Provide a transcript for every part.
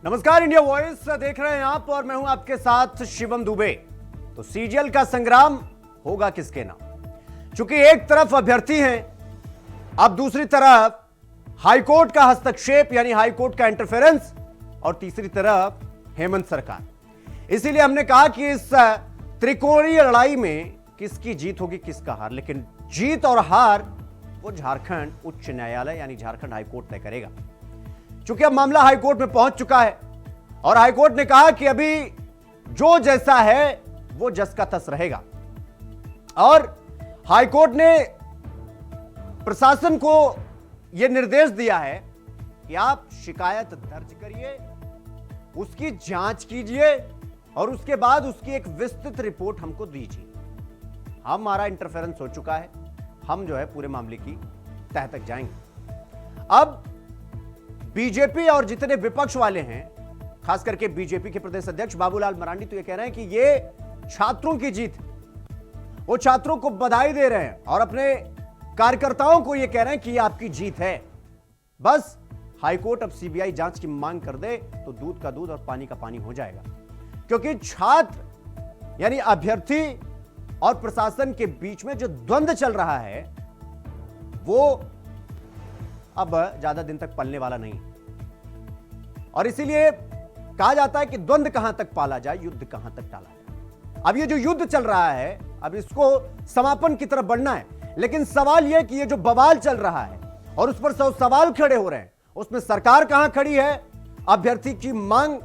नमस्कार, India voice देख रहे हैं आप और मैं हूं आपके साथ शिवम दुबे। तो सीजीएल का संग्राम होगा किसके नाम? चूंकि एक तरफ अभ्यर्थी हैं, अब दूसरी तरफ हाईकोर्ट का हस्तक्षेप यानी हाईकोर्ट का इंटरफेरेंस और तीसरी तरफ हेमंत सरकार। इसीलिए हमने कहा कि इस त्रिकोणीय लड़ाई में किसकी जीत होगी, किसका हार। लेकिन जीत और हार वो झारखंड उच्च न्यायालय यानी झारखंड हाईकोर्ट तय करेगा। चूंकि अब मामला हाईकोर्ट में पहुंच चुका है और हाईकोर्ट ने कहा कि अभी जो जैसा है वो जस का तस रहेगा। और हाईकोर्ट ने प्रशासन को यह निर्देश दिया है कि आप शिकायत दर्ज करिए, उसकी जांच कीजिए और उसके बाद उसकी एक विस्तृत रिपोर्ट हमको दीजिए। हमारा इंटरफेरेंस हो चुका है, हम जो है पूरे मामले की तह तक जाएंगे। अब बीजेपी और जितने विपक्ष वाले हैं, खास करके बीजेपी के प्रदेश अध्यक्ष बाबूलाल मरांडी, तो ये कह रहे हैं कि ये छात्रों की जीत है। वो छात्रों को बधाई दे रहे हैं और अपने कार्यकर्ताओं को ये कह रहे हैं कि ये आपकी जीत है। बस हाईकोर्ट अब सीबीआई जांच की मांग कर दे तो दूध का दूध और पानी का पानी हो जाएगा। क्योंकि छात्र यानी अभ्यर्थी और प्रशासन के बीच में जो द्वंद्व चल रहा है वो अब ज्यादा दिन तक पलने वाला नहीं। और इसीलिए कहा जाता है कि द्वंद्व कहां तक पाला जाए, युद्ध कहां तक टाला जाए। अब ये जो युद्ध चल रहा है, अब इसको समापन की तरफ बढ़ना है। लेकिन सवाल यह कि ये जो बवाल चल रहा है और उस पर सब सवाल खड़े हो रहे हैं, उसमें सरकार कहां खड़ी है, अभ्यर्थी की मांग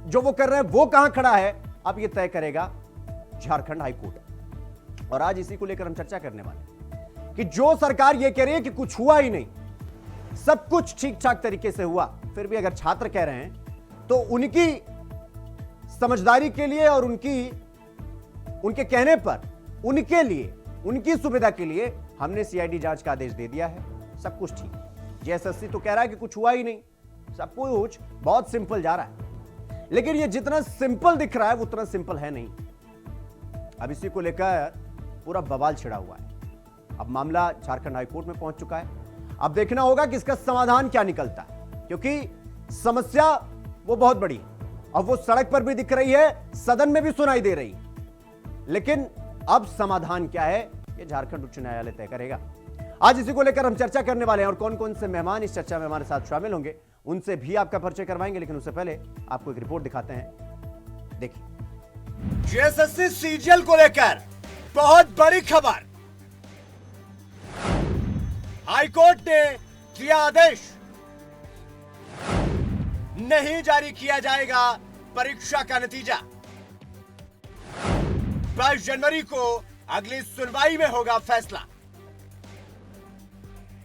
जो वो कर रहे हैं वो कहां खड़ा है, अब ये तय करेगा झारखंड हाईकोर्ट। और आज इसी को लेकर हम चर्चा करने वाले हैं कि जो सरकार ये कह रही है कि कुछ हुआ ही नहीं, सब कुछ ठीक ठाक तरीके से हुआ, फिर भी अगर छात्र कह रहे हैं तो उनकी समझदारी के लिए और उनके कहने पर, उनके लिए, उनकी सुविधा के लिए हमने सीआईडी जांच का आदेश दे दिया है। सब कुछ ठीक है। जेएसएससी तो कह रहा है कि कुछ हुआ ही नहीं, सब कुछ बहुत सिंपल जा रहा है। लेकिन ये जितना सिंपल दिख रहा है वो उतना सिंपल है नहीं। अब इसी को लेकर पूरा बवाल छिड़ा हुआ है। अब मामला झारखंड हाईकोर्ट में पहुंच चुका है। अब देखना होगा कि इसका समाधान क्या निकलता है, क्योंकि समस्या वो बहुत बड़ी है और वो सड़क पर भी दिख रही है, सदन में भी सुनाई दे रही है। लेकिन अब समाधान क्या है, ये झारखंड उच्च न्यायालय तय करेगा। आज इसी को लेकर हम चर्चा करने वाले हैं और कौन कौन से मेहमान इस चर्चा में हमारे साथ शामिल होंगे उनसे भी आपका परिचय करवाएंगे। लेकिन उससे पहले आपको एक रिपोर्ट दिखाते हैं, देखिए। जेएसएससी सीजीएल को लेकर बहुत बड़ी खबर। हाईकोर्ट ने दिया आदेश, नहीं जारी किया जाएगा परीक्षा का नतीजा। 22 जनवरी को अगली सुनवाई में होगा फैसला।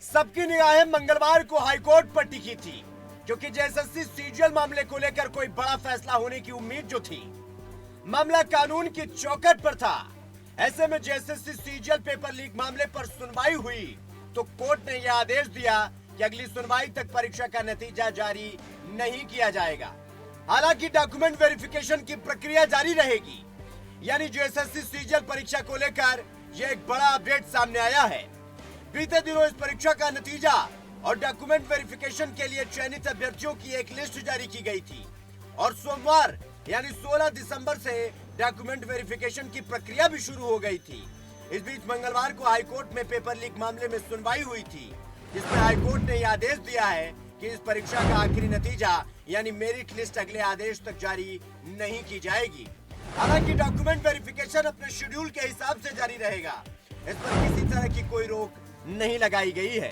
सबकी निगाहें मंगलवार को हाईकोर्ट पर टिकी थी, क्योंकि जेएसएससी सीजीएल मामले को लेकर कोई बड़ा फैसला होने की उम्मीद जो थी। मामला कानून की चौखट पर था। ऐसे में जेएसएससी सीजीएल पेपर लीक मामले पर सुनवाई हुई तो कोर्ट ने यह आदेश दिया कि अगली सुनवाई तक परीक्षा का नतीजा जारी नहीं किया जाएगा। हालांकि डॉक्यूमेंट वेरिफिकेशन की प्रक्रिया जारी रहेगी। यानी जेएसएससी सीजीएल परीक्षा को लेकर यह एक बड़ा अपडेट सामने आया है। बीते दिनों इस परीक्षा का नतीजा और डॉक्यूमेंट वेरिफिकेशन के लिए चयनित अभ्यर्थियों की एक लिस्ट जारी की गई थी और सोमवार यानी 16 दिसंबर से डॉक्यूमेंट वेरिफिकेशन की प्रक्रिया भी शुरू हो गई थी। इस बीच मंगलवार को हाईकोर्ट में पेपर लीक मामले में सुनवाई हुई थी, जिसमें हाईकोर्ट ने यह आदेश दिया है कि इस परीक्षा का आखिरी नतीजा यानी मेरिट लिस्ट अगले आदेश तक जारी नहीं की जाएगी। हालांकि डॉक्यूमेंट वेरिफिकेशन अपने शेड्यूल के हिसाब से जारी रहेगा। इस पर किसी तरह की कोई रोक नहीं लगाई गई है।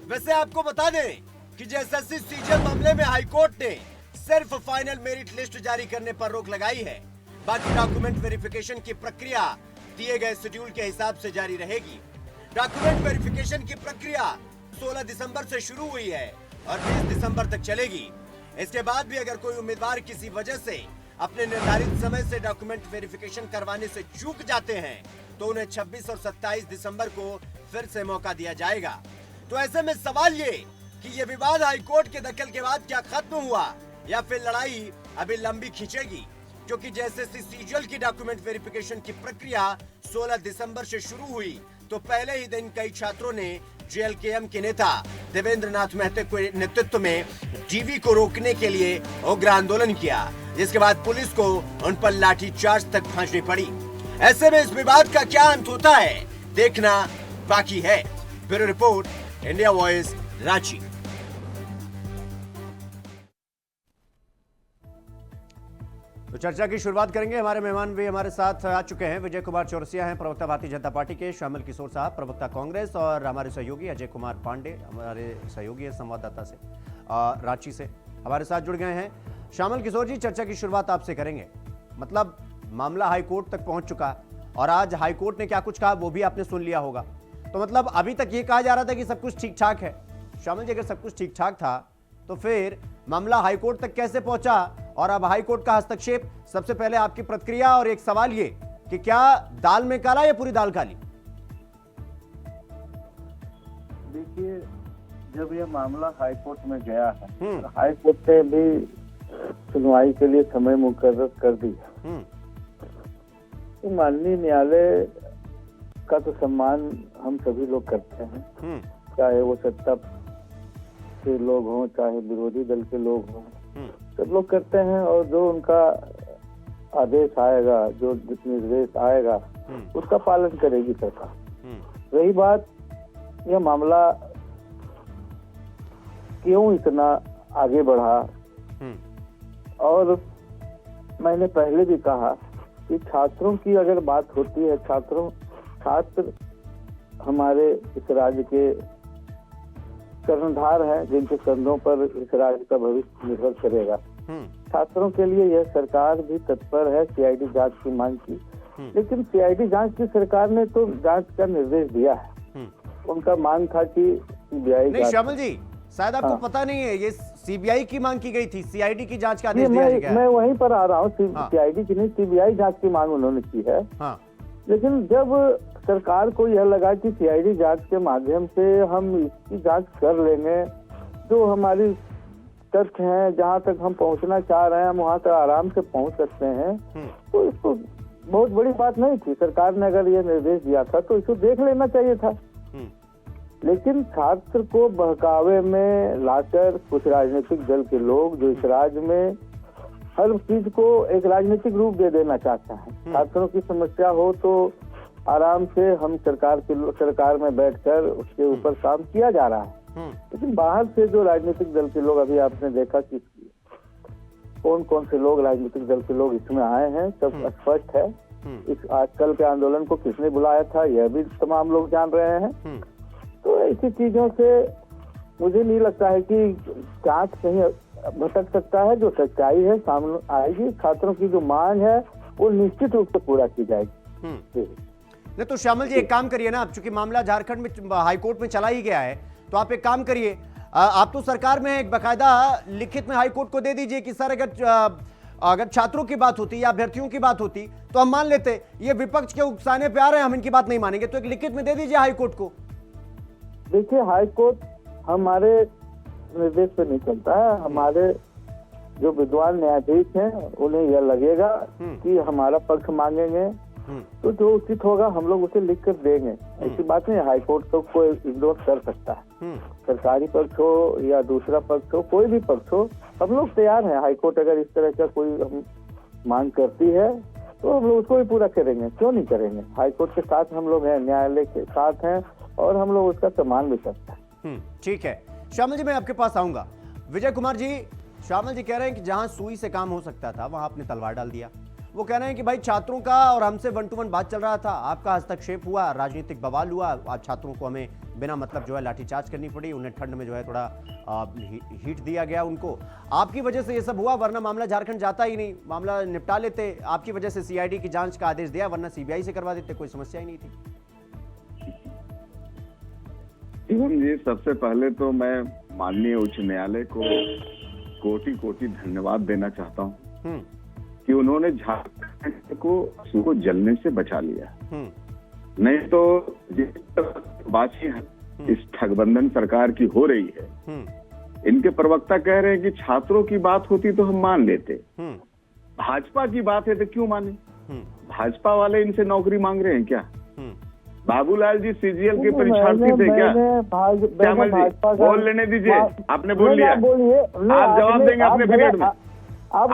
वैसे आपको बता दें कि जेएसएससी सीजीएल मामले में हाईकोर्ट ने सिर्फ फाइनल मेरिट लिस्ट जारी करने पर रोक लगाई है। बाकी डॉक्यूमेंट वेरिफिकेशन की प्रक्रिया दिए गए शेड्यूल के हिसाब से जारी रहेगी। डॉक्यूमेंट वेरिफिकेशन की प्रक्रिया 16 दिसंबर से शुरू हुई है और 20 दिसंबर तक चलेगी। इसके बाद भी अगर कोई उम्मीदवार किसी वजह से अपने निर्धारित समय से डॉक्यूमेंट वेरिफिकेशन करवाने से चूक जाते हैं तो उन्हें 26 और 27 दिसंबर को फिर से मौका दिया जाएगा। तो ऐसे में सवाल ये कि ये विवाद हाईकोर्ट के दखल के बाद क्या खत्म हुआ या फिर लड़ाई अभी लंबी खींचेगी, क्योंकि जेएसएससी सीजीएल की डॉक्यूमेंट वेरिफिकेशन की प्रक्रिया 16 दिसंबर से शुरू हुई तो पहले ही दिन कई छात्रों ने जेएलकेएम के नेता देवेंद्र नाथ महतो के नेतृत्व में डीवी को रोकने के लिए उग्र आंदोलन किया, जिसके बाद पुलिस को उन पर लाठीचार्ज तक पहुंचनी पड़ी। ऐसे में इस विवाद का क्या अंत होता है, देखना बाकी है। Bureau report, India voice, Ranchi. तो चर्चा की शुरुआत करेंगे। हमारे मेहमान भी हमारे साथ आ चुके हैं। विजय कुमार चौरसिया हैं, प्रवक्ता भारतीय जनता पार्टी के, श्यामल किशोर साहब प्रवक्ता कांग्रेस, और हमारे सहयोगी अजय कुमार पांडे, हमारे सहयोगी संवाददाता से रांची से हमारे साथ जुड़ गए हैं। श्यामल किशोर जी, चर्चा की शुरुआत आपसे करेंगे। मतलब मामला हाईकोर्ट तक पहुंच चुका और आज हाईकोर्ट ने क्या कुछ कहा वो भी आपने सुन लिया होगा। तो मतलब अभी तक ये कहा जा रहा था कि सब कुछ ठीक ठाक है। श्यामल जी, अगर सब कुछ ठीक ठाक था तो फिर मामला हाईकोर्ट तक कैसे पहुंचा और अब हाईकोर्ट का हस्तक्षेप? सबसे पहले आपकी प्रतिक्रिया, और एक सवाल ये कि क्या दाल में काला या पूरी दाल काली? देखिए, जब ये मामला हाईकोर्ट में गया है, हाईकोर्ट ने भी सुनवाई के लिए समय मुकर्रर कर दिया, तो माननीय न्यायालय का तो सम्मान हम सभी लोग करते हैं, चाहे वो सत्ता के लोग हों चाहे विरोधी दल के लोग हों, सब लोग करते हैं। और जो उनका आदेश आएगा, जो निर्देश आएगा, उसका पालन करेगी सरकार। रही बात यह मामला क्यों इतना आगे बढ़ा, और मैंने पहले भी कहा कि छात्रों की अगर बात होती है, छात्र हमारे इस राज्य के कर्णधार हैं, जिनके कंधों पर इस राज्य का भविष्य निर्भर करेगा। छात्रों के लिए यह सरकार भी तत्पर है सीआईडी जांच की मांग की, लेकिन सीआईडी जांच की सरकार ने तो जांच का निर्देश दिया है। उनका मांग था कि सीबीआई। नहीं श्यामल जी, शायद आपको पता नहीं है, ये सीबीआई की मांग की गई थी, सीआईडी की जांच का आदेश दिया गया है। मैं वहीं पर आ रहा हूँ, सीआईडी की नहीं, सीबीआई जांच की मांग उन्होंने की है। लेकिन जब सरकार को यह लगा कि सीआईडी जांच के माध्यम से हम इसकी जांच कर लेंगे, जो हमारी तथ्य हैं, जहां तक हम पहुंचना चाह रहे हैं हम वहां तक आराम से पहुंच सकते हैं, तो इसको बहुत बड़ी बात नहीं थी। सरकार ने अगर यह निर्देश दिया था तो इसको देख लेना चाहिए था। लेकिन छात्र को बहकावे में लाकर कुछ राजनीतिक दल के लोग, जो इस राज्य में हर चीज को एक राजनीतिक रूप दे देना चाहते हैं, छात्रों की समस्या हो तो आराम से हम सरकार में बैठकर उसके ऊपर काम किया जा रहा है। लेकिन बाहर से जो राजनीतिक दल के लोग, अभी आपने देखा कि कौन कौन से लोग, राजनीतिक दल के लोग इसमें आए हैं, सब स्पष्ट है। इस आजकल के आंदोलन को किसने बुलाया था यह भी तमाम लोग जान रहे हैं। तो ऐसी चीजों से मुझे नहीं लगता है कि जांच कहीं भटक सकता है। जो सच्चाई है सामने आएगी, छात्रों की जो मांग है वो निश्चित रूप से पूरा की जाएगी। नहीं तो श्यामल जी, एक काम करिए ना, चूंकि मामला झारखंड में हाईकोर्ट में चला ही गया है, तो आप एक काम करिए, आप तो सरकार में एक बकायदा लिखित में हाईकोर्ट को दे दीजिए कि सर अगर छात्रों की बात होती या अभ्यर्थियों की बात होती तो हम मान लेते, ये विपक्ष के उकसाने पे आ रहे हैं, हम इनकी बात नहीं मानेंगे, तो एक लिखित में दे दीजिए हाईकोर्ट को। देखिए, हाईकोर्ट हमारे निर्देश पे नहीं चलता है। हमारे जो विद्वान न्यायाधीश हैं उन्हें यह लगेगा कि हमारा पक्ष मांगेंगे तो जो उचित होगा हम लोग उसे लिख कर देंगे। ऐसी बात नहीं, हाईकोर्ट तो कोई इग्नोर कर सकता है। सरकारी पक्ष हो या दूसरा पक्ष हो, कोई भी पक्ष हो, हम लोग तैयार हैं। हाईकोर्ट अगर इस तरह का कोई हम मांग करती है तो हम लोग उसको भी पूरा करेंगे, क्यों नहीं करेंगे। हाईकोर्ट के साथ हम लोग हैं, न्यायालय के साथ हैं, और हम लोग उसका सम्मान भी करते हैं। ठीक है श्यामल जी, मैं आपके पास आऊंगा। विजय कुमार जी, श्यामल जी कह रहे हैं कि जहां सुई से काम हो सकता था वहां आपने तलवार डाल दिया। वो कह रहे हैं कि भाई छात्रों का और हमसे 1 to 1 बात चल रहा था, आपका हस्तक्षेप हुआ, राजनीतिक बवाल हुआ, आज छात्रों को हमें बिना मतलब जो है लाठीचार्ज करनी पड़ी, उन्हें ठंड में जो है थोड़ा हीट दिया गया उनको, आपकी वजह से ये सब हुआ, वरना मामला झारखंड जाता ही नहीं, मामला निपटा लेते, आपकी वजह से सीआईडी की जांच का आदेश दिया, वरना सीबीआई से करवा देते, कोई समस्या ही नहीं थी। जी, सबसे पहले तो मैं माननीय उच्च न्यायालय को कोटि कोटि धन्यवाद देना चाहता हूँ कि उन्होंने झारखंड को जलने से बचा लिया। नहीं तो जिस बातचीत इस ठगबंधन सरकार की हो रही है, इनके प्रवक्ता कह रहे हैं कि छात्रों की बात होती तो हम मान लेते, भाजपा की बात है तो क्यों माने। भाजपा वाले इनसे नौकरी मांग रहे हैं क्या? बाबूलाल जी सीजीएल के परीक्षार्थी थे क्या? श्यामल जी बोल लेने दीजिए, आपने बोल लिया, आप जवाब देंगे अपने पीरियड में। आप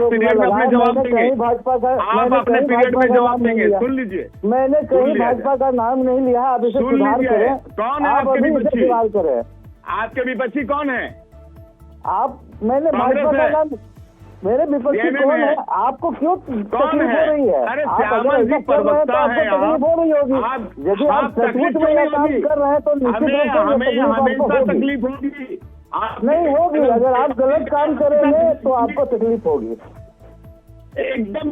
पीरियड में अपने जवाब देंगे, आप अपने पीरियड में जवाब देंगे। सुन लीजिए, मैंने कहीं भाजपा का नाम नहीं लिया, आप इसे सुधार करें। कौन है आपके विपक्षी? आपके विपक्षी कौन है? मैंने भाजपा का नाम, मेरे विपक्षी कौन है? आपको क्यों कौन है? अरे श्यामल जी प्रवक्ता है आप, यदि आप सचमुच में काम कर रहे हैं तो हमें हमेशा तकलीफ होगी। नहीं होगी, अगर आप गलत काम करेंगे तो आपको तकलीफ होगी। एकदम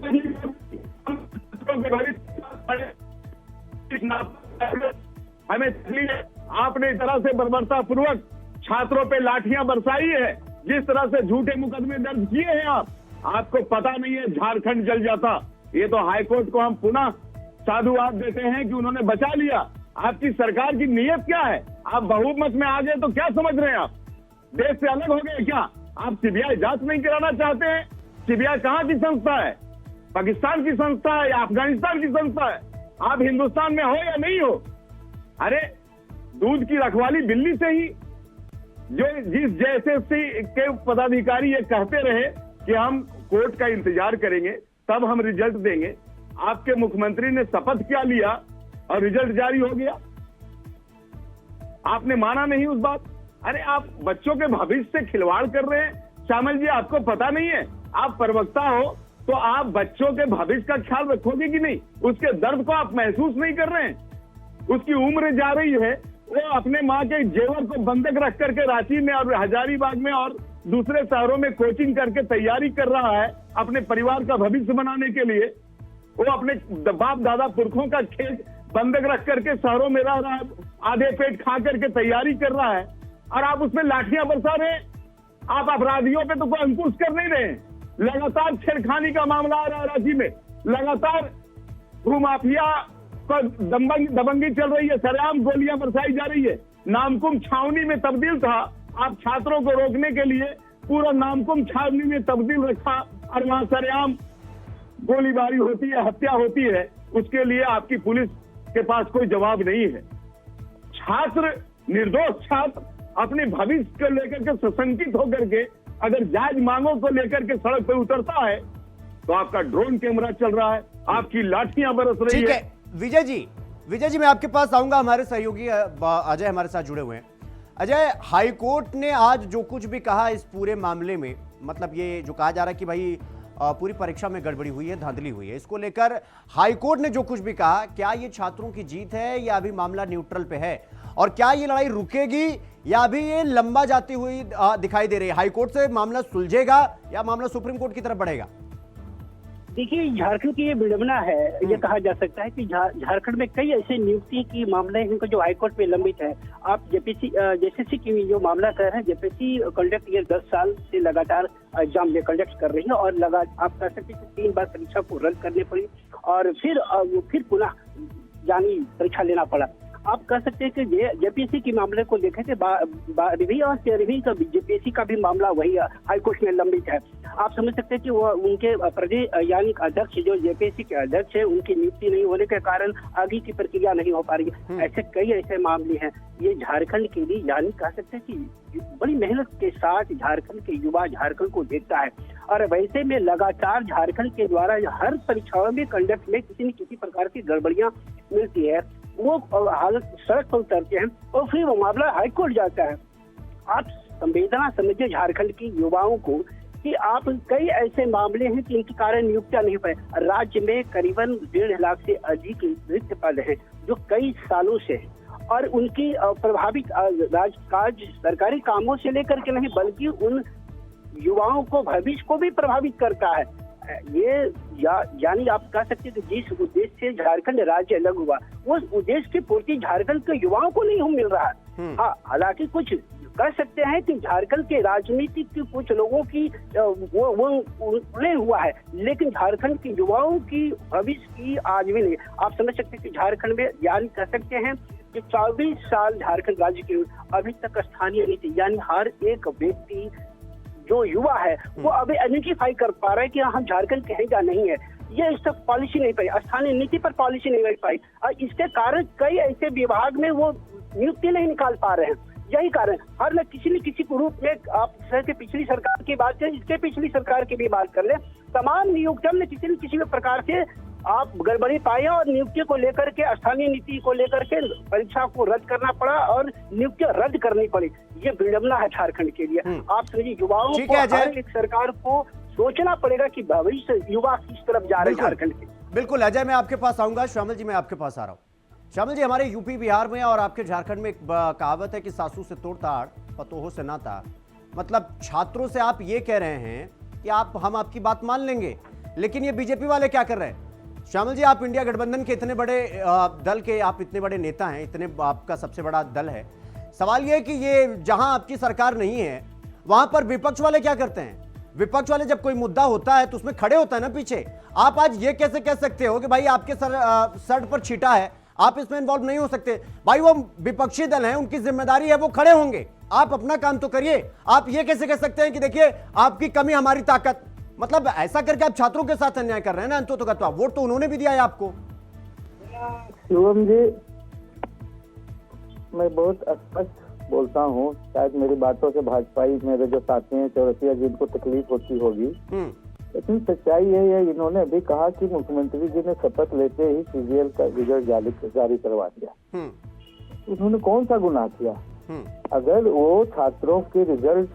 हमें तकलीफ, आपने इस तरह से बर्बरता पूर्वक छात्रों पे लाठियां बरसाई है, जिस तरह से झूठे मुकदमे दर्ज किए हैं आपको पता नहीं है झारखंड जल जाता। ये तो हाईकोर्ट को हम पुनः साधुवाद देते हैं कि उन्होंने बचा लिया। आपकी सरकार की नीयत क्या है? आप बहुमत में आ गए तो क्या समझ रहे हैं आप? देश से अलग हो गए क्या? आप सीबीआई जांच नहीं कराना चाहते हैं? सीबीआई कहाँ की संस्था है? पाकिस्तान की संस्था है या अफगानिस्तान की संस्था है? आप हिंदुस्तान में हो या नहीं हो? अरे दूध की रखवाली बिल्ली से ही, जो जिस जैसे के पदाधिकारी ये कहते रहे कि हम कोर्ट का इंतजार करेंगे तब हम रिजल्ट देंगे, आपके मुख्यमंत्री ने शपथ क्या लिया और रिजल्ट जारी हो गया? आपने माना नहीं उस बात। अरे आप बच्चों के भविष्य से खिलवाड़ कर रहे हैं श्यामल जी, आपको पता नहीं है? आप प्रवक्ता हो तो आप बच्चों के भविष्य का ख्याल रखोगे कि नहीं? उसके दर्द को आप महसूस नहीं कर रहे हैं? उसकी उम्र जा रही है, वो अपने माँ के जेवर को बंधक रख करके रांची में और हजारीबाग में और दूसरे शहरों में कोचिंग करके तैयारी कर रहा है अपने परिवार का भविष्य बनाने के लिए। वो अपने बाप दादा पुरखों का खेत बंधक रख करके शहरों में रह रहा है, आधे पेट खा करके तैयारी कर रहा है, और आप उसमें लाठियां बरसा रहे हैं। आप अपराधियों पे तो कोई अंकुश कर नहीं रहे हैं। लगातार छेड़खानी का मामला आ रहा है रांची में, लगातार भूमाफिया पर दबंगी चल रही है, सरेआम गोलियां बरसाई जा रही है। नामकुम छावनी में तब्दील था, आप छात्रों को रोकने के लिए पूरा नामकुम छावनी में तब्दील रखा और वहां सरेआम गोलीबारी होती है, हत्या होती है। उसके लिए आपकी पुलिस के पास कोई जवाब नहीं है। छात्र, निर्दोष छात्र अपने भविष्य को लेकर के सशंकित होकर के अगर जायज मांगों को लेकर के सड़क पर उतरता है तो आपका ड्रोन कैमरा चल रहा है, आपकी लाठियां बरस रही है। विजय जी मैं आपके पास आऊंगा। हमारे सहयोगी अजय हमारे साथ जुड़े हुए हैं। अजय, हाईकोर्ट ने आज जो कुछ भी कहा इस पूरे मामले में, मतलब ये जो कहा जा रहा है कि भाई पूरी परीक्षा में गड़बड़ी हुई है, धांधली हुई है, इसको लेकर हाईकोर्ट ने जो कुछ भी कहा, क्या ये छात्रों की जीत है या अभी मामला न्यूट्रल पे है? और क्या ये लड़ाई रुकेगी या अभी ये लंबा जाती हुई दिखाई दे रही है? हाईकोर्ट से मामला सुलझेगा या मामला सुप्रीम कोर्ट की तरफ बढ़ेगा? देखिए, झारखंड की ये विडंबना है। ये कहा जा सकता है कि झारखंड में कई ऐसे नियुक्ति की मामले हैं जो हाईकोर्ट में लंबित है। आप जेपीएससी की जो मामला कर रहे हैं, जेपीएससी कंडक्ट ये 10 साल से लगातार एग्जाम कंडक्ट कर रही है और आप कह सकते हैं 3 बार परीक्षा को रद्द करने पड़ी और फिर पुनः यानी परीक्षा लेना पड़ा। आप कह सकते हैं कि जेपीएससी के मामले को देखें तो 12वीं और 13वीं का जेपीएससी का भी मामला वही हाईकोर्ट में लंबित है। आप समझ सकते हैं कि वो उनके प्रदेश यानी अध्यक्ष जो जेपीएससी के अध्यक्ष है, उनकी नियुक्ति नहीं होने के कारण आगे की प्रक्रिया नहीं हो पा रही है। ऐसे कई ऐसे मामले हैं। ये झारखंड के लिए यानी कह सकते हैं कि बड़ी मेहनत के साथ झारखंड के युवा झारखंड को देखता है और वैसे में लगातार झारखंड के द्वारा हर परीक्षाओं में कंडक्ट में किसी न किसी प्रकार की गड़बड़ियां मिलती है। वो हालत सड़क पर उतरते हैं और फिर वो मामला हाईकोर्ट जाता है। आप संवेदना समझिए झारखंड की युवाओं को कि आप कई ऐसे मामले हैं कि इनके कारण नियुक्तियां नहीं पाए। राज्य में करीबन 1.5 लाख से अधिक रिक्त पद हैं जो कई सालों से हैं और उनकी प्रभावित राजकाज सरकारी कामों से लेकर के नहीं बल्कि उन युवाओं को भविष्य को भी प्रभावित करता है। ये यानी आप कह सकते हैं कि जिस उद्देश्य से झारखंड राज्य अलग हुआ उस उद्देश्य की पूर्ति झारखंड के युवाओं को नहीं मिल रहा है। हाँ, हालांकि कुछ कह सकते हैं कि झारखंड के राजनीति के कुछ लोगों की वो उड़े हुआ है, लेकिन झारखंड के युवाओं की भविष्य की आज भी नहीं। आप समझ सकते हैं कि झारखंड में यानी कह सकते हैं कि 24 साल झारखंड राज्य के अभी तक स्थानीय नीति यानी हर एक व्यक्ति जो युवा है वो अभी आइडेंटिफाई कर पा रहा है कि हम झारखंड के हैं या नहीं है। ये इस तक पॉलिसी नहीं पाई, स्थानीय नीति पर पॉलिसी नहीं बन पाई, और इसके कारण कई ऐसे विभाग में वो नियुक्ति नहीं निकाल पा रहे हैं। यही कारण हर में किसी न किसी रूप में, आप शहर के पिछली सरकार की बात करें, इसके पिछली सरकार की भी बात कर ले, तमाम नियुक्तियों में किसी न किसी प्रकार से आप गड़बड़ी पाए और नियुक्ति को लेकर के, स्थानीय नीति को लेकर के परीक्षा को रद्द करना पड़ा और नियुक्ति रद्द करनी पड़ी। ये विडंबना है झारखंड के लिए। आप समझिए, युवाओं को, हर एक सरकार को सोचना पड़ेगा कि भविष्य युवा किस तरफ जा रहे हैं झारखंड के। बिल्कुल अजय, मैं आपके पास आऊंगा। श्यामल जी, मैं आपके पास आ रहा हूँ। श्यामल जी, हमारे यूपी बिहार में और आपके झारखंड में एक कहावत है कि सासू से तोड़ताड़, पतोहो से नाता। मतलब छात्रों से आप ये कह रहे हैं कि हम आपकी बात मान लेंगे, लेकिन ये बीजेपी वाले क्या कर रहे हैं? श्यामल जी, आप इंडिया गठबंधन के इतने बड़े दल के आप इतने बड़े नेता हैं, इतने आपका सबसे बड़ा दल है। सवाल ये है कि ये जहां आपकी सरकार नहीं है वहां पर विपक्ष वाले क्या करते हैं? विपक्ष वाले जब कोई मुद्दा होता है तो उसमें खड़े होता है ना पीछे। आप आज ये कैसे कह सकते हो कि भाई आपके शर्ट पर छीटा है, आप इसमें इन्वॉल्व नहीं हो सकते? भाई वो विपक्षी दल है, उनकी जिम्मेदारी है, वो खड़े होंगे। आप अपना काम तो करिए। आप ये कैसे कह सकते हैं कि देखिए आपकी कमी हमारी ताकत? मतलब ऐसा करके आप छात्रों के साथ अन्याय कर रहे हैं ना। अंततः वोट तो उन्होंने भी दिया है आपको। शिवम जी, मैं बहुत स्पष्ट बोलता हूँ, शायद मेरी बातों से भाजपाई मेरे जो साथी हैं चौरसिया जिनको तकलीफ होती होगी, लेकिन सच्चाई यही है, इन्होंने अभी कहा कि मुख्यमंत्री जी ने शपथ लेते ही सीजीएल का रिजल्ट जारी करवा दिया। उन्होंने कौन सा गुनाह किया? अगर वो छात्रों के रिजल्ट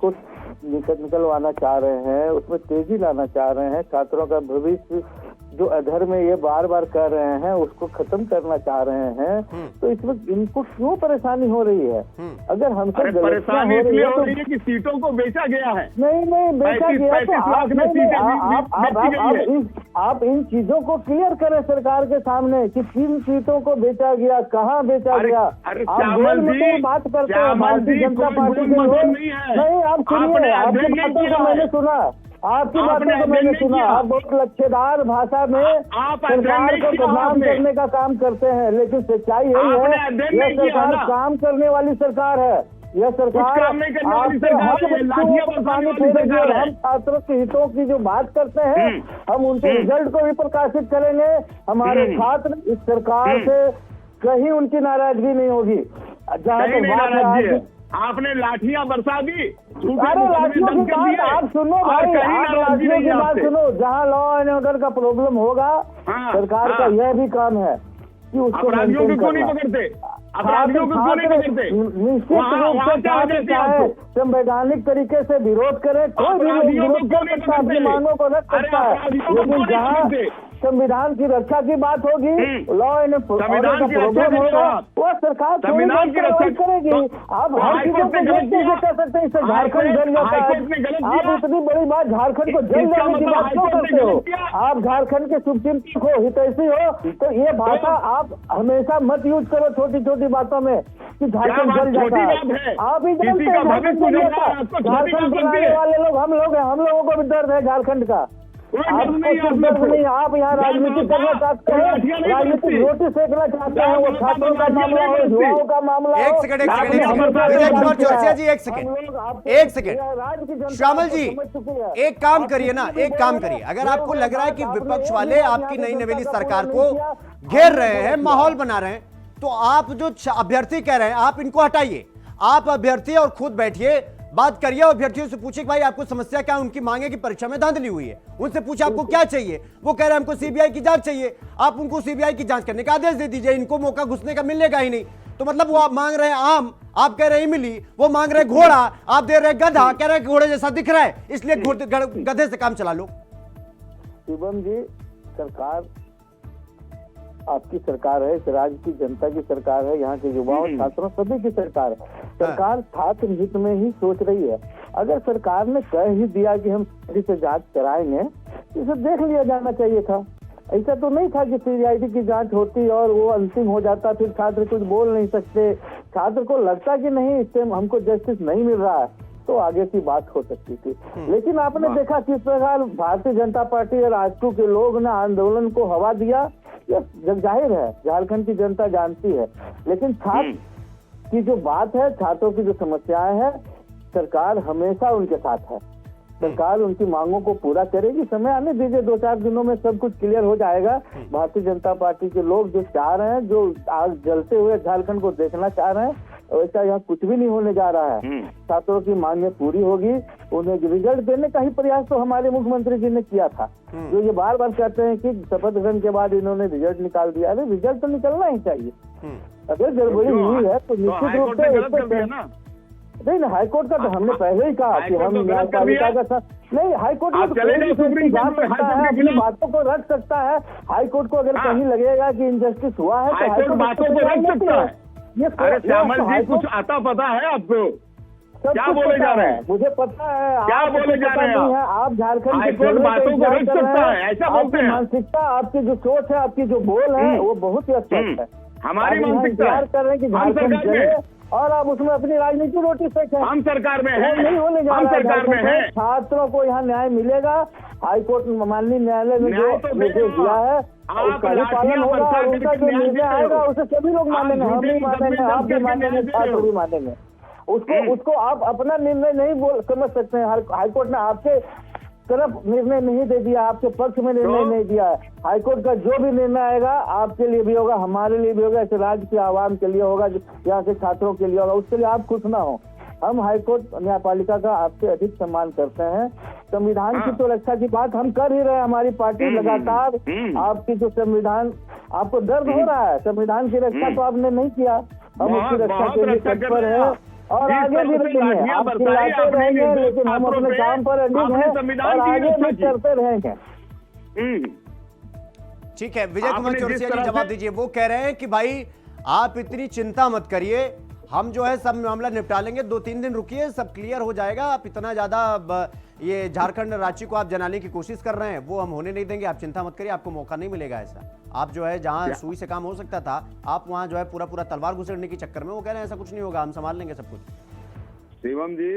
को निकलवाना चाह रहे हैं, उसमें तेजी लाना चाह रहे हैं, छात्रों का भविष्य जो अधर्म में ये बार बार कर रहे हैं उसको खत्म करना चाह रहे हैं, तो इसमें इनको क्यों परेशानी हो रही है? अगर हमसे परेशानी इसलिए हो रही है कि सीटों को बेचा गया है। नहीं बेचा गया तो आप इन चीजों को क्लियर करें सरकार के सामने कि किन सीटों को बेचा गया, कहाँ बेचा गया। आप बात करते हैं भारतीय जनता पार्टी के लोग। नहीं, आप सुनिए, आपकी बातों को मैंने सुना, आपकी बातों को मैंने सुना। आप बहुत लच्छेदार भाषा में सरकार को बदनाम करने का काम करते हैं, लेकिन सच्चाई यही है, यह सरकार काम करने वाली सरकार है। यह सरकार हम छात्रों के हितों की जो बात करते हैं, हम उनके रिजल्ट को भी प्रकाशित करेंगे। हमारे छात्र इस सरकार से कहीं उनकी नाराजगी नहीं होगी। जहाँ तक बात है, आपने लाठियां बरसा दी। अरे लाठियों की बात आप सुनो भाई, आप लाठियों की बात सुनो। जहाँ लॉ एंड ऑर्डर का प्रॉब्लम होगा, सरकार का यह भी काम है कि उसको अपराधियों को क्यों नहीं पकड़ते? अपराधियों को क्यों नहीं पकड़ते? निश्चित रूप से चाहे संवैधानिक तरीके से विरोध करे, कोई भी विरोध कर सकता है, अपनी मांगों को रख सकता है, लेकिन जहाँ संविधान की रक्षा की बात होगी, लॉ एंड ऑर्डर का प्रॉब्लम होगा, वो सरकार संविधान की रक्षा करेगी। आप हर चीजों को कैसे कर सकते हैं? इससे झारखंड जल जाता है। आप इतनी बड़ी बात झारखंड को जल जाने की बात क्यों करते हो? आप झारखंड के शुभचिंतक हो, हितैषी हो, तो ये भाषा आप हमेशा मत यूज करो छोटी छोटी बातों में कि झारखंड जल जाता है। आप ही जानते हैं झारखंड जल जाता है। झारखंड बनाने वाले लोग हम लोग हैं, हम लोगों को भी दर्द है झारखंड का। आपको दर्द नहीं, आप यहाँ राजनीति करना चाहते हैं, राजनीतिक रोटी सेकना चाहते हैं। वो छात्रों का मामला हो, युवाओं का मामला हो। एक सेकंड श्यामल जी, एक काम करिए ना, एक काम करिए। अगर आपको लग रहा है कि विपक्ष वाले आपकी नई नवेली सरकार को घेर रहे हैं, माहौल बना रहे हैं, तो आप जो अभ्यर्थी कह रहे हैं आप इनको हटाइए। आप अभ्यर्थी और खुद बैठिए, बात करिए, अभ्यर्थियों से पूछिए कि भाई आपको समस्या क्या है। उनकी मांगे की परीक्षा में धांधली हुई है, उनसे पूछे आपको क्या चाहिए। वो कह रहे हैं हमको सीबीआई की जांच चाहिए, आप उनको सीबीआई की जांच करने का आदेश दे दीजिए। इनको मौका घुसने का मिलेगा ही नहीं। तो मतलब वो आप मांग रहे हैं आम, आप कह रहे हैं इमली, वो मांग रहे घोड़ा, आप दे रहे गधा, कह रहे हैं घोड़े जैसा दिख रहा है, इसलिए गधे से काम चला लो। शिवम जी, सरकार आपकी सरकार है, इस राज्य की जनता की सरकार है, यहाँ के युवाओं छात्रों सभी की सरकार है। सरकार छात्र हित में ही सोच रही है। अगर सरकार ने कह ही दिया कि हम से जांच कराएंगे, इसे देख लिया जाना चाहिए था। ऐसा तो नहीं था कि सीबीआई की जांच होती और वो अंतिम हो जाता, फिर छात्र कुछ बोल नहीं सकते। छात्र को लगता कि नहीं, इससे हमको जस्टिस नहीं मिल रहा है, तो आगे की बात हो सकती थी। लेकिन आपने देखा किस प्रकार भारतीय जनता पार्टी और आजकू के लोग ने आंदोलन को हवा दिया। यह जग जाहिर है, झारखंड की जनता जानती है। लेकिन छात्र की जो बात है, छात्रों की जो समस्याएं हैं, सरकार हमेशा उनके साथ है। सरकार उनकी मांगों को पूरा करेगी। समय आने दीजिए, 2-4 दिनों में सब कुछ क्लियर हो जाएगा। भारतीय जनता पार्टी के लोग जो चाह रहे हैं, जो आग जलते हुए झारखंड को देखना चाह रहे हैं, वैसा यहाँ कुछ भी नहीं होने जा रहा है। छात्रों की मांगें पूरी होगी। उन्हें रिजल्ट देने का ही प्रयास तो हमारे मुख्यमंत्री जी ने किया था। जो ये बार बार कहते हैं कि शपथ ग्रहण के बाद इन्होंने रिजल्ट निकाल दिया, अरे रिजल्ट तो निकलना ही चाहिए। अगर गड़बड़ी हुई है तो निश्चित रूप से नहीं, हाईकोर्ट का तो हमने पहले ही कहा कि हम न्यायपालिका का साथ नहीं, हाईकोर्ट में जा सकता है, अपनी बातों को रख सकता है। हाईकोर्ट को अगर कहीं लगेगा कि इनजस्टिस हुआ है तो हाईकोर्ट बातों को रख सकता है। अरे श्यामल जी, कुछ आता पता है आपको? क्या बोले जा रहे हैं? मुझे पता है क्या बोले जा रहे हैं आप झारखंड हाईकोर्ट बातों को रख सकता है, ऐसा बोलते हैं। मानसिकता, आपकी जो सोच है, आपकी जो बोल है, वो बहुत ही स्पष्ट है। हमारी मानसिकता कर रहे हैं कि झारखंड चले और आप उसमें अपनी राजनीति रोटी सेकें। हम सरकार में हैं, नहीं होने जा हम रहा है। सरकार में हैं। छात्रों को यहाँ न्याय मिलेगा। हाईकोर्ट माननीय न्यायालय ने जो निर्देश दिया है उसका ही पालन होगा और उनका जो निर्णय आएगा उसे सभी लोग मानेंगे। हम भी मानेंगे, आप भी मानेंगे, छात्र भी मानेंगे। उसको आप अपना निर्णय नहीं समझ सकते हैं। हाईकोर्ट ने आपके तरफ निर्णय नहीं दे दिया, आपके पक्ष में निर्णय नहीं दिया है। हाईकोर्ट का जो भी निर्णय आएगा आपके लिए भी होगा, हमारे लिए भी होगा, इस राज्य के आवाम के लिए होगा, यहाँ के छात्रों के लिए होगा। उसके लिए आप खुश ना हो। हम हाईकोर्ट न्यायपालिका का आपसे अधिक सम्मान करते हैं। संविधान की तो रक्षा की बात हम कर ही रहे हैं। हमारी पार्टी लगातार आपकी जो संविधान, आपको दर्द हो रहा है, संविधान की रक्षा तो आपने नहीं किया। हम उसकी रक्षा के लिए तत्पर है और आगे भी रहेंगे। आप चिल्लाते रहेंगे लेकिन हम अपने काम पर अडिग हैं और आगे भी करते रहेंगे। ठीक है, विजय कुमार चौरसिया जी जवाब दीजिए। वो कह रहे हैं कि भाई आप इतनी चिंता मत करिए, हम जो है सब मामला निपटा लेंगे, 2-3 दिन रुकिए, सब क्लियर हो जाएगा। आप इतना ज्यादा ये झारखंड राज्य को आप जलाने की कोशिश कर रहे हैं, वो हम होने नहीं देंगे। आप चिंता मत करिए, आपको मौका नहीं मिलेगा ऐसा। आप जो है जहां सुई से काम हो सकता था, आप वहां जो है पूरा तलवार घुसेड़ने के चक्कर में वो कह रहे हैं ऐसा कुछ नहीं होगा, हम संभाल लेंगे सब कुछ। शिवम जी,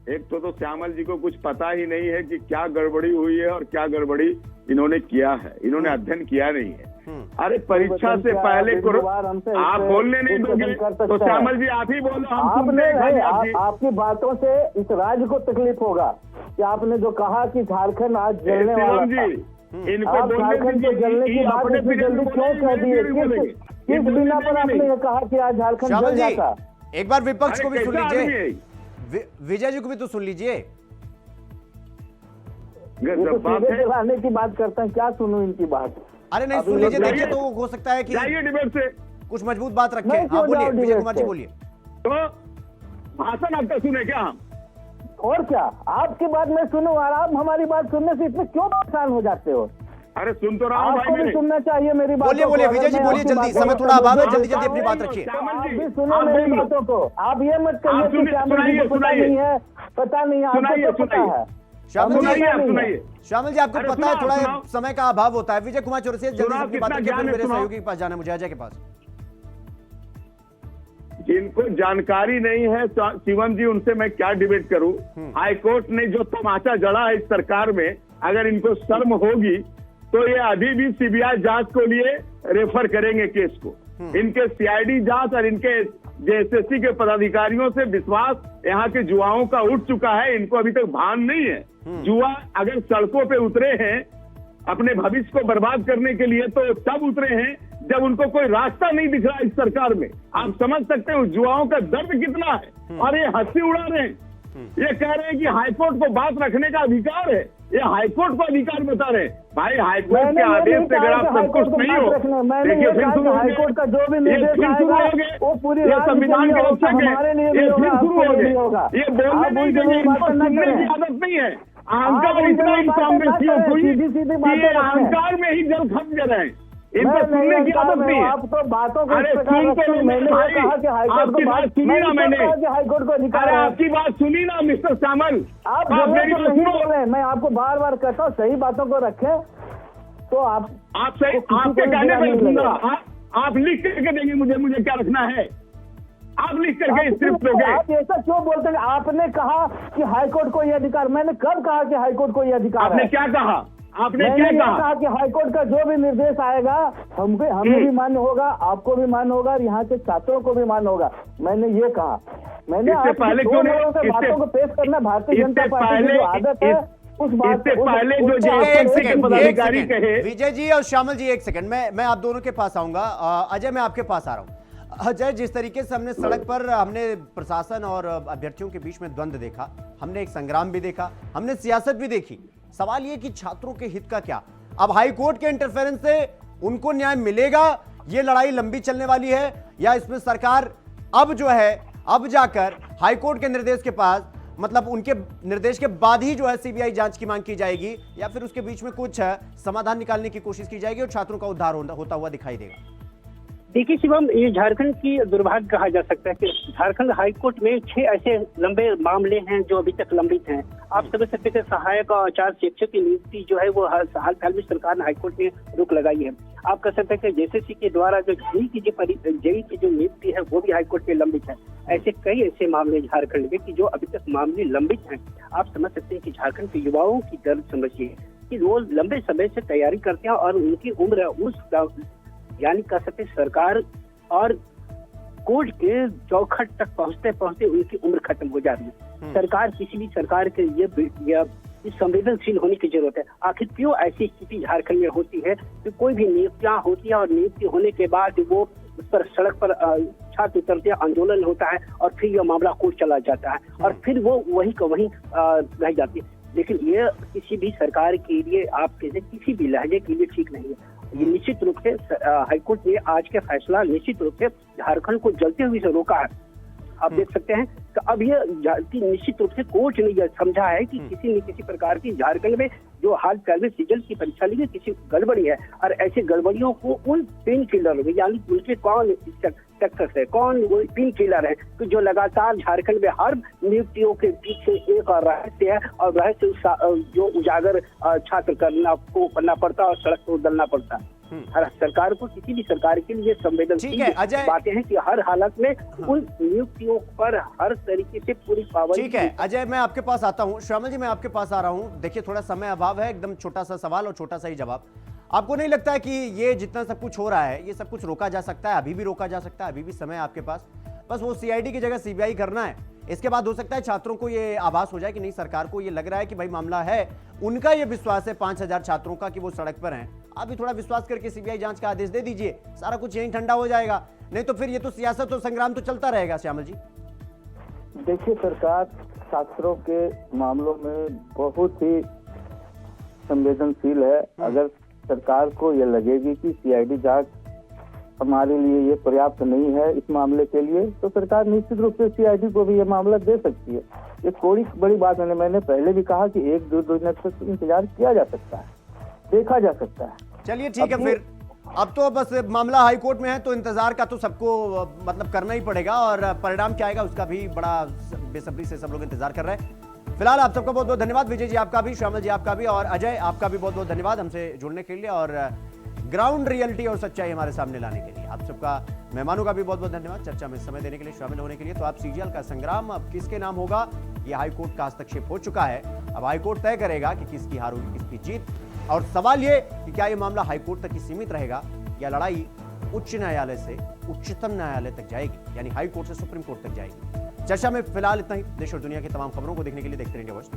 एक तो श्यामल जी को कुछ पता ही नहीं है कि क्या गड़बड़ी हुई है और क्या गड़बड़ी इन्होंने किया है। इन्होंने अध्ययन किया नहीं है। अरे परीक्षा से पहले आप बोलने नहीं दोगे तो श्यामल जी आप ही बोलो। आपकी बातों से इस राज्य को तकलीफ होगा कि आपने जो कहा कि झारखंड आज जलने वाला था। इनको झारखंड को जलने की बात इतनी जल्दी क्यों कह दिए? किस बिना पर आपने ये कहा कि आज झारखंड जल जाता? एक बार विपक्ष को भी सुन लीजिए, विजय जी को भी तो सुन लीजिए। जलाने की बात करते हैं, क्या सुनूं इनकी बात? अरे नहीं, सुन लीजिए, देखिए तो हो सकता है कि डिबेट से कुछ मजबूत बात रखें। हाँ बोलिए विजय कुमार जी, बोलिए। तो भाषण आपका सुने क्या हम? और क्या आपकी बात मैं सुनूं और आप हमारी बात सुनने से इतने क्यों परेशान हो जाते हो? अरे सुन तो रहा हूं, आपको भी सुनना चाहिए मेरी बात। बोलिए विजय जी, बोलिए जल्दी, समय थोड़ा अभाव है, जल्दी अपनी बात रखिए। आप भी सुनो मेरी बातों को। आप ये मत कहिए कि श्यामल जी को पता नहीं है, पता नहीं है, आपको पता है। श्यामल जी आपको पता है थोड़ा समय का अभाव होता है। विजय कुमार चौरसिया जल्दी से अपनी बात रखिए, फिर मेरे सहयोगी के पास जाना, मुझे अजय के पास। जिनको जानकारी नहीं है शिवम जी, उनसे मैं क्या डिबेट करूं? हाईकोर्ट ने जो तमाचा जड़ा है इस सरकार में, अगर इनको शर्म होगी तो ये अभी भी सीबीआई जांच को लिए रेफर करेंगे केस को। इनके सीआईडी जांच और इनके जेएसएससी के पदाधिकारियों से विश्वास यहाँ के युवाओं का उठ चुका है। इनको अभी तक भान नहीं है। युवा अगर सड़कों पे उतरे हैं अपने भविष्य को बर्बाद करने के लिए, तो तब उतरे हैं जब उनको कोई रास्ता नहीं दिख रहा इस सरकार में। आप समझ सकते हो युवाओं का दर्द कितना है। और ये हंसी उड़ा रहे हैं, ये कह रहे हैं कि हाईकोर्ट को बात रखने का अधिकार है। ये हाईकोर्ट को अधिकार बता रहे हैं। भाई हाईकोर्ट के आदेश से अगर आप संतुष्ट नहीं हो, देखिए फिर शुरू हाईकोर्ट का जो भी निर्देश आएगा वो पूरी संविधान के रक्षक है, ये फिर शुरू हो गए। ये बोलने नहीं देंगे, इनको सुनने की आदत नहीं है। अहंकार इतना ही कांग्रेसियों को ये अहंकार में ही जल खप गए हैं। इनको सुनने की आदत नहीं है। आप तो बातों को अरे सुन तो मैंने आपकी बात सुनी ना, मैंने हाईकोर्ट को अरे आपकी बात सुनी ना मिस्टर श्यामल। आप मेरी बात सुनो, मैं आपको बार बार कहता हूँ सही बातों को रखें तो आप सही आपके कहने पर सुनूंगा। आप लिख करके देंगे मुझे क्या रखना है? आप लिख करके स्क्रिप्ट दोगे। आप ऐसा क्यों बोलते हैं? आपने कहा कि हाईकोर्ट को यह अधिकार, मैंने कब कहा कि हाईकोर्ट को यह अधिकार? आपने क्या कहा? आपने मैंने क्या ये कहा? कहा कि हाईकोर्ट का जो भी निर्देश आएगा हमें भी मान्य होगा, आपको भी मान्य होगा और यहाँ के छात्रों को भी मान्य होगा। मैंने ये कहा। मैंने इससे आपकी पहले दो क्यों नहीं- लोगों से इससे- बातों को पेश करना भारतीय जनता इससे पार्टी की पहले- जो आदत है उस बात इससे उस- पहले जो उसको JSC आपको के एक मिनट- पदाधिकारी कहे। विजय जी और श्यामल जी एक सेकंड, मैं आप दोनों के पास आऊंगा। अजय, मैं आपके पास आ रहा हूं। अजय, जिस तरीके से हमने सड़क पर हमने प्रशासन और अभ्यर्थियों के बीच में द्वंद्व देखा, हमने एक संग्राम भी देखा, हमने सियासत भी देखी। सवाल ये कि छात्रों के हित का क्या? अब हाईकोर्ट के इंटरफेरेंस से उनको न्याय मिलेगा? ये लड़ाई लंबी चलने वाली है या इसमें सरकार अब जो है अब जाकर हाईकोर्ट के निर्देश के पास, मतलब उनके निर्देश के बाद ही जो है सीबीआई जांच की मांग की जाएगी, या फिर उसके बीच में कुछ समाधान निकालने की कोशिश की जाएगी और छात्रों का उद्धार होता हुआ दिखाई देगा? देखिए शिवम, ये झारखंड की दुर्भाग्य कहा जा सकता है कि झारखंड हाईकोर्ट में 6 ऐसे लंबे मामले हैं जो अभी तक लंबित हैं। आप समझ सकते हैं सहायक और आचार्य शिक्षक की नियुक्ति जो है वो हाल फिलहाल में सरकार ने हाईकोर्ट में रोक लगाई है। आप कह सकते हैं कि जेएसएससी के द्वारा जो जेई की जो नियुक्ति है वो भी हाईकोर्ट में लंबित है। ऐसे कई ऐसे मामले झारखंड में कि जो अभी तक मामले लंबित हैं। आप समझ सकते हैं कि झारखंड के युवाओं की दर्द समझिए कि वो लंबे समय से तैयारी करते हैं और उनकी उम्र उस यानी कह सकते सरकार और कोर्ट के चौखट तक पहुंचते पहुंचते उनकी उम्र खत्म हो जाती है। सरकार, किसी भी सरकार के ये संवेदनशील होने की जरूरत है। आखिर क्यों ऐसी स्थिति झारखंड में होती है कि कोई भी नियुक्तियां होती है और नियुक्ति होने के बाद वो उस पर सड़क पर छात्र उतरते हैं, आंदोलन होता है और फिर यह मामला कोर्ट चला जाता है और फिर वो वहीं का वहीं रह जाती है। लेकिन ये किसी भी सरकार के लिए, आप कहते किसी भी लहजे के लिए ठीक नहीं है। ये निश्चित रूप से हाईकोर्ट ने आज के फैसला निश्चित रूप से झारखंड को जलते हुए से रोका है। आप देख सकते हैं कि अब ये निश्चित रूप से कोर्ट ने यह समझा है कि किसी न किसी प्रकार की झारखंड में जो हाल फिलहाल में सीजन की परीक्षा ली है किसी गड़बड़ी है और ऐसी गड़बड़ियों को उन पेन किलर यानी उनके कौन सेक्टर्स है, कौन वो पेन किलर है कि जो लगातार झारखंड में हर नियुक्तियों के पीछे एक रहस्य है और रहस्य जो उजागर छात्र करना पड़ता है और सड़क पर उतरना पड़ता है। हर सरकार को, किसी भी सरकार के लिए संवेदनशील बातें हैं कि हर हालत में उन नियुक्तियों पर हर तरीके से पूरी पाबंदी। ठीक है अजय, मैं आपके पास आता हूं। श्यामल जी, मैं आपके पास आ रहा हूं। देखिए, थोड़ा समय अभाव है, एकदम छोटा सा सवाल और छोटा सा ही जवाब। आपको नहीं लगता है कि ये जितना सब कुछ हो रहा है ये सब कुछ रोका जा सकता है? अभी भी रोका जा सकता है, अभी भी समय है आपके पास। बस वो सीआईडी की जगह सीबीआई करना है। इसके बाद हो सकता है छात्रों को ये आभास हो जाए कि नहीं, सरकार को ये लग रहा है कि भाई मामला है, उनका ये विश्वास है 5000 छात्रों का कि वो सड़क पर हैं। आप भी थोड़ा विश्वास करके सीबीआई जांच का आदेश दे दीजिए, सारा कुछ यहीं ठंडा हो जाएगा। नहीं तो फिर ये तो सियासत और संग्राम तो चलता रहेगा। श्यामल जी, देखिए, सरकार छात्रों के मामलों में बहुत ही संवेदनशील है। अगर सरकार को यह लगेगी कि सीआईडी जांच हमारे लिए ये पर्याप्त नहीं है इस मामले के लिए, तो सरकार निश्चित रूप से सीआईडी को भी ये मामला दे सकती है। ये कोई बड़ी बात नहीं। मैंने पहले भी कहा कि 1-2 दिन तक इंतजार किया जा सकता है, देखा जा सकता है। चलिए ठीक है, फिर अब तो बस मामला हाईकोर्ट में है तो इंतजार का तो सबको मतलब करना ही पड़ेगा और परिणाम क्या आएगा उसका भी बड़ा बेसब्री से सब लोग इंतजार कर रहे हैं। फिलहाल आप सबका बहुत बहुत धन्यवाद। विजय जी आपका भी, श्यामल जी आपका भी और अजय आपका भी बहुत बहुत धन्यवाद हमसे जुड़ने के लिए और ग्राउंड रियलिटी और सच्चाई हमारे सामने लाने के लिए। आप सबका, मेहमानों का भी बहुत बहुत धन्यवाद चर्चा में समय देने के लिए, शामिल होने के लिए। तो आप सीजीएल का संग्राम अब किसके नाम होगा, ये हाईकोर्ट का हस्तक्षेप हो चुका है। अब हाईकोर्ट तय करेगा कि किसकी हार होगी, किसकी जीत। और सवाल ये कि क्या ये मामला हाईकोर्ट तक ही सीमित रहेगा या लड़ाई उच्च न्यायालय से उच्चतम न्यायालय तक जाएगी, यानी हाईकोर्ट से सुप्रीम कोर्ट तक जाएगी। चर्चा में फिलहाल इतना ही। देश और दुनिया की तमाम खबरों को देखने के लिए देखते रहिए वॉच।